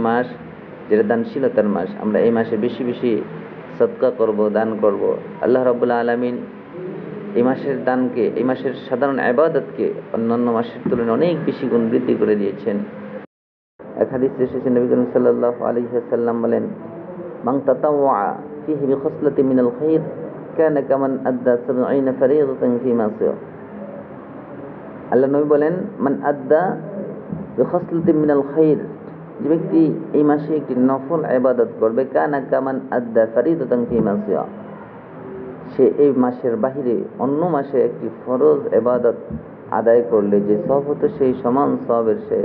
মাস, যেটা দানশীলতার মাস। আমরা এই মাসে বেশি বেশি সদকা করব, দান করব। আল্লাহ রাব্বুল আলামিন এই মাসের দানকে, এই মাসের সাধারণ ইবাদতকে অন্যান্য মাসের তুলনায় অনেক বেশি গুণ বৃদ্ধি করে দিয়েছেন। এক হাদিসে এসেছে, নবী করিম সাল্লাল্লাহু আলাইহি ওয়াসাল্লাম বলেন, মান তাতাওয়া ফীহি বিখসলাতিন মিনাল খায়র কানা কামান আদ্দা 70 ফরিদাতান ফীমা সিওয়া। আল্লাহ নবী বলেন, মান আদ্দা বিখসলাতিন মিনাল খায়র, যে ব্যক্তি এই মাসে একটি নফল ইবাদত করবে, কানা কামান আদ্দা ফরিদাতান ফীমা সিওয়া, সে এই মাসের বাহিরে অন্য মাসে একটি ফরজ ইবাদত আদায় করলে যে সওয়াব হতো, সেই সমান সওয়াবের সে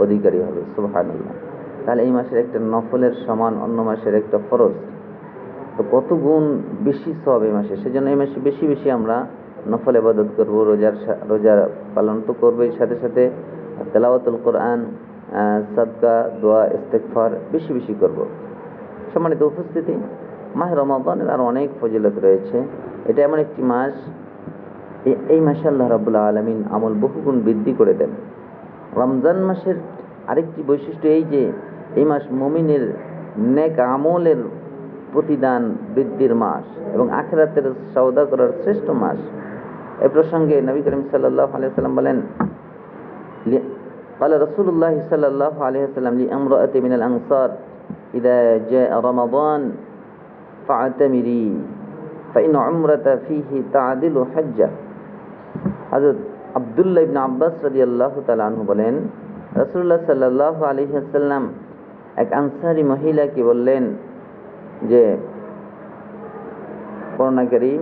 অধিকারী হবে। সুবহানাল্লাহ। তাহলে এই মাসের একটা নফলের সমান অন্য মাসের একটা ফরজ, তো কত গুণ বেশি সওয়াব এই মাসে। সেজন্য এই মাসে বেশি বেশি আমরা নফল ইবাদত করব। রোজা পালন তো করবোই, সাথে সাথে তেলাওয়াতুল কোরআন, সাদকা, দোয়া, ইস্তেগফার বেশি বেশি করব। সম্মানিত উপস্থিতি, মাহে রমাদানের আর অনেক ফজিলত রয়েছে। এটা এমন একটি মাস, এই মাসে আল্লাহ রাব্বুল আলামিন আমল বহুগুণ বৃদ্ধি করে দেন। রমজান মাসের আরেকটি বৈশিষ্ট্য এই যে এই মাস মুমিনের নেক আমলের প্রতিদান বৃদ্ধির মাস এবং আখিরাতের সওদা করার শ্রেষ্ঠ মাস। এই প্রসঙ্গে নবী করিম সাল্লাল্লাহু আলাইহি ওয়াসাল্লাম বলেন, قال رسول الله صلى الله عليه وسلم لامرأة من الأنصار إذا جاء رمضان فاعتمري فإن عمرة فيه تعدل حجة। হযরত আব্দুল্লাহ ইবনে আব্বাস রাদিয়াল্লাহু তাআলা আনহু বলেন, রাসূলুল্লাহ সাল্লাল্লাহু আলাইহি ওয়াসাল্লাম এক আনসারী মহিলাকে বললেন যে, বর্ণনাকারী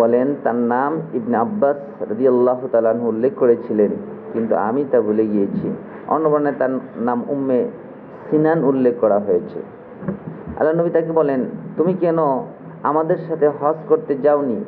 বলেন তার নাম ইবনে আব্বাস রাদিয়াল্লাহু তাআলা আনহু উল্লেখ করেছিলেন, কিন্তু আমি তা ভুলে গিয়েছি। অন্য বর্ণনায় তার নাম উম্মে সিনান উল্লেখ করা হয়েছে। আল্লাহ নবী তাকে বলেন, তুমি কেন আমাদের সাথে হজ করতে যাওনি?